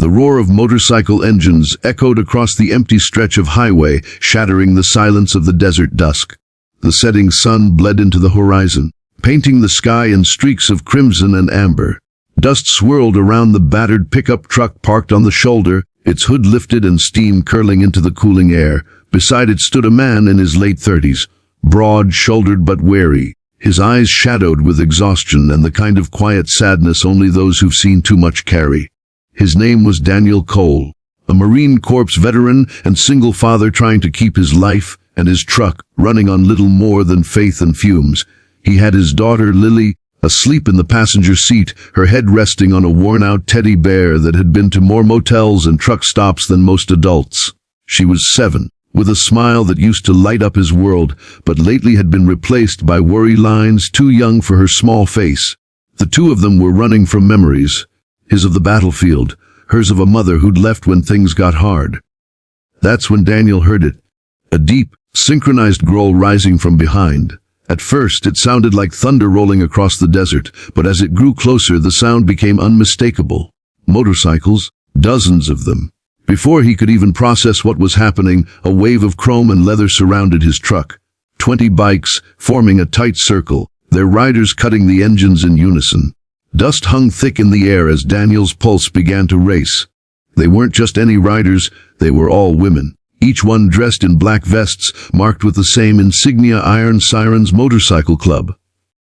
The roar of motorcycle engines echoed across the empty stretch of highway, shattering the silence of the desert dusk. The setting sun bled into the horizon, painting the sky in streaks of crimson and amber. Dust swirled around the battered pickup truck parked on the shoulder, its hood lifted and steam curling into the cooling air. Beside it stood a man in his late 30s, broad-shouldered but wary, his eyes shadowed with exhaustion and the kind of quiet sadness only those who've seen too much carry. His name was Daniel Cole, a Marine Corps veteran and single father trying to keep his life and his truck running on little more than faith and fumes. He had his daughter Lily asleep in the passenger seat, her head resting on a worn-out teddy bear that had been to more motels and truck stops than most adults. She was 7, with a smile that used to light up his world, but lately had been replaced by worry lines too young for her small face. The two of them were running from memories, his of the battlefield, hers of a mother who'd left when things got hard. That's when Daniel heard it, a deep, synchronized growl rising from behind. At first, it sounded like thunder rolling across the desert, but as it grew closer, the sound became unmistakable. Motorcycles, dozens of them. Before he could even process what was happening, a wave of chrome and leather surrounded his truck. 20 bikes, forming a tight circle, their riders cutting the engines in unison. Dust hung thick in the air as Daniel's pulse began to race. They weren't just any riders, they were all women. Each one dressed in black vests, marked with the same insignia, Iron Sirens Motorcycle Club.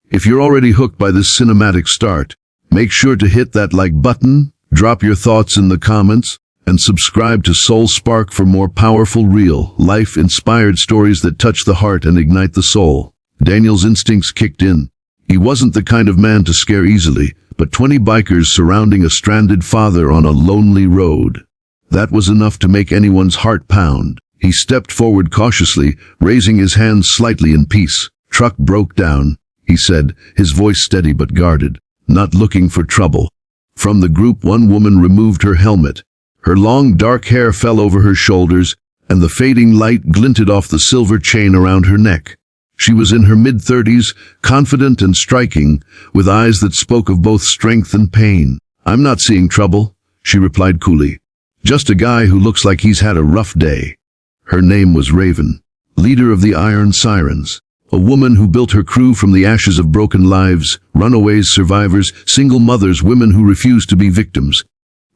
If you're already hooked by this cinematic start, make sure to hit that like button, drop your thoughts in the comments, and subscribe to Soul Spark for more powerful, real, life-inspired stories that touch the heart and ignite the soul. Daniel's instincts kicked in. He wasn't the kind of man to scare easily, but 20 bikers surrounding a stranded father on a lonely road. That was enough to make anyone's heart pound. He stepped forward cautiously, raising his hands slightly in peace. "Truck broke down," he said, his voice steady but guarded. "Not looking for trouble." From the group, one woman removed her helmet. Her long dark hair fell over her shoulders, and the fading light glinted off the silver chain around her neck. She was in her mid-30s, confident and striking, with eyes that spoke of both strength and pain. "I'm not seeing trouble," she replied coolly. "Just a guy who looks like he's had a rough day." Her name was Raven, leader of the Iron Sirens, a woman who built her crew from the ashes of broken lives, runaways, survivors, single mothers, women who refused to be victims.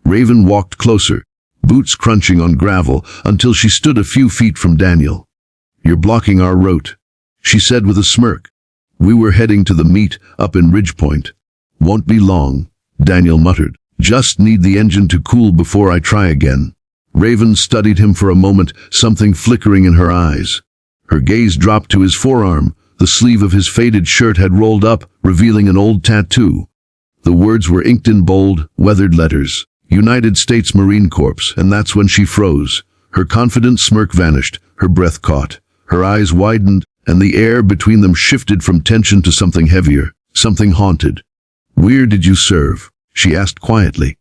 Raven walked closer, boots crunching on gravel, until she stood a few feet from Daniel. "You're blocking our route," she said with a smirk. "We were heading to the meet up in Ridgepoint." "Won't be long," Daniel muttered. "Just need the engine to cool before I try again." Raven studied him for a moment, something flickering in her eyes. Her gaze dropped to his forearm. The sleeve of his faded shirt had rolled up, revealing an old tattoo. The words were inked in bold, weathered letters. United States Marine Corps, and that's when she froze. Her confident smirk vanished, her breath caught. Her eyes widened, and the air between them shifted from tension to something heavier, something haunted. "Where did you serve?" she asked quietly.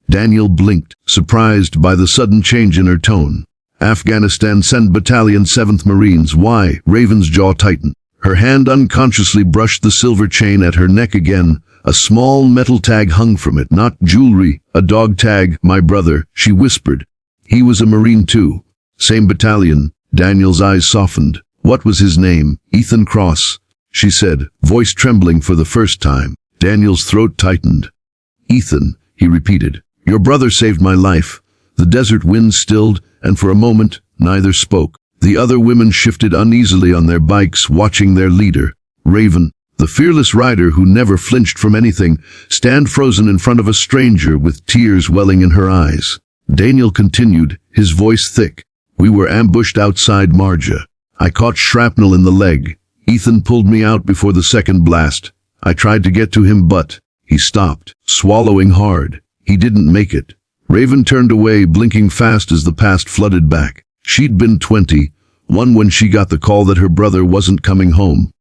Daniel blinked, surprised by the sudden change in her tone. "Afghanistan, Send Battalion, 7th Marines." "Why?" Raven's jaw tightened. Her hand unconsciously brushed the silver chain at her neck again. A small metal tag hung from it, not jewelry, a dog tag. "My brother," she whispered. "He was a Marine too." "Same battalion." Daniel's eyes softened. "What was his name?" "Ethan Cross," she said, voice trembling for the first time. Daniel's throat tightened. "Ethan," he repeated. "Your brother saved my life." The desert wind stilled, and for a moment, neither spoke. The other women shifted uneasily on their bikes, watching their leader. Raven, the fearless rider who never flinched from anything, stand frozen in front of a stranger with tears welling in her eyes. Daniel continued, his voice thick. "We were ambushed outside Marja. I caught shrapnel in the leg. Ethan pulled me out before the second blast. I tried to get to him, but..." He stopped, swallowing hard. He didn't make it. Raven turned away, blinking fast as the past flooded back. She'd been 21 when she got the call that her brother wasn't coming home.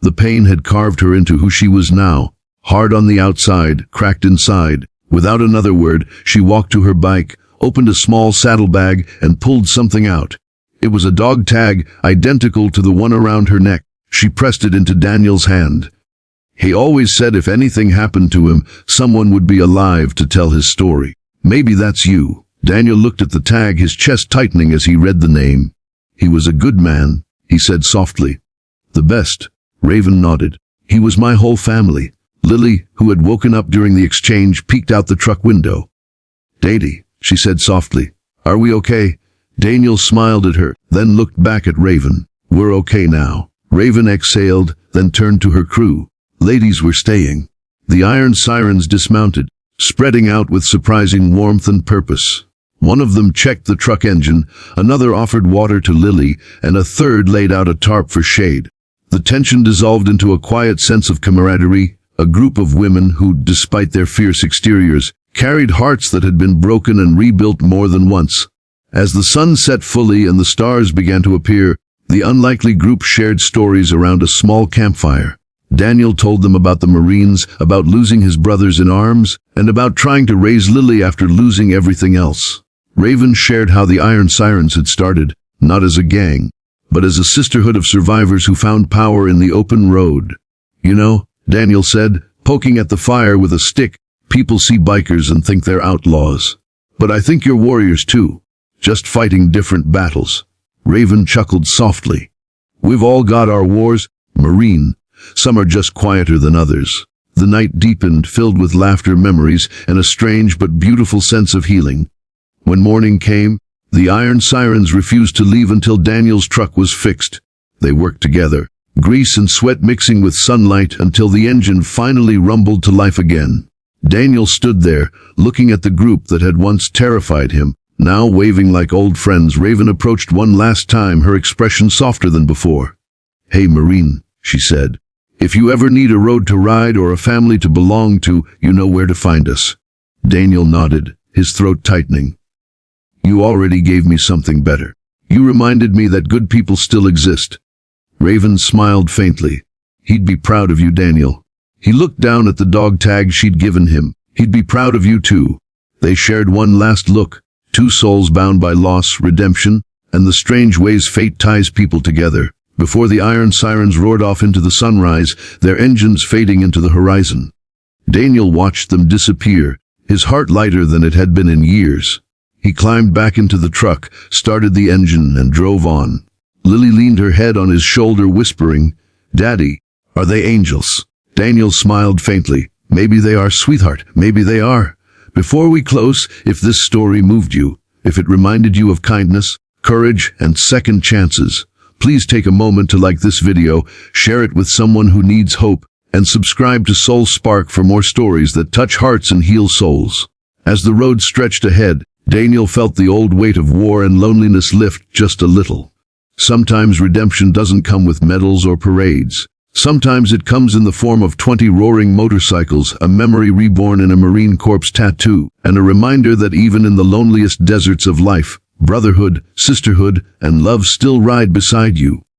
The pain had carved her into who she was now, hard on the outside, cracked inside. Without another word, she walked to her bike, opened a small saddlebag, and pulled something out. It was a dog tag, identical to the one around her neck. She pressed it into Daniel's hand. He always said if anything happened to him, someone would be alive to tell his story. Maybe that's you. Daniel looked at the tag, his chest tightening as he read the name. He was a good man, he said softly. The best. Raven nodded. He was my whole family. Lily, who had woken up during the exchange, peeked out the truck window. Daddy, she said softly. Are we okay? Daniel smiled at her, then looked back at Raven. We're okay now. Raven exhaled, then turned to her crew. Ladies were staying. The iron sirens dismounted, spreading out with surprising warmth and purpose. One of them checked the truck engine, another offered water to Lily, and a third laid out a tarp for shade. The tension dissolved into a quiet sense of camaraderie, a group of women who, despite their fierce exteriors, carried hearts that had been broken and rebuilt more than once. As the sun set fully and the stars began to appear, the unlikely group shared stories around a small campfire. Daniel told them about the Marines, about losing his brothers in arms, and about trying to raise Lily after losing everything else. Raven shared how the Iron Sirens had started, not as a gang, but as a sisterhood of survivors who found power in the open road. You know, Daniel said, poking at the fire with a stick, people see bikers and think they're outlaws. But I think you're warriors too, just fighting different battles. Raven chuckled softly. We've all got our wars, Marine. Some are just quieter than others. The night deepened, filled with laughter, memories, and a strange but beautiful sense of healing. When morning came, the Iron Sirens refused to leave until Daniel's truck was fixed. They worked together, grease and sweat mixing with sunlight until the engine finally rumbled to life again. Daniel stood there, looking at the group that had once terrified him, now waving like old friends. Raven approached one last time, her expression softer than before. Hey Marine, she said. If you ever need a road to ride or a family to belong to, you know where to find us. Daniel nodded, his throat tightening. You already gave me something better. You reminded me that good people still exist. Raven smiled faintly. He'd be proud of you, Daniel. He looked down at the dog tag she'd given him. He'd be proud of you too. They shared one last look, two souls bound by loss, redemption, and the strange ways fate ties people together. Before the Iron Sirens roared off into the sunrise, their engines fading into the horizon. Daniel watched them disappear, his heart lighter than it had been in years. He climbed back into the truck, started the engine, and drove on. Lily leaned her head on his shoulder, whispering, Daddy, are they angels? Daniel smiled faintly. Maybe they are, sweetheart, maybe they are. Before we close, if this story moved you, if it reminded you of kindness, courage, and second chances, please take a moment to like this video, share it with someone who needs hope, and subscribe to Soul Spark for more stories that touch hearts and heal souls. As the road stretched ahead, Daniel felt the old weight of war and loneliness lift just a little. Sometimes redemption doesn't come with medals or parades. Sometimes it comes in the form of 20 roaring motorcycles, a memory reborn in a Marine Corps tattoo, and a reminder that even in the loneliest deserts of life, brotherhood, sisterhood, and love still ride beside you.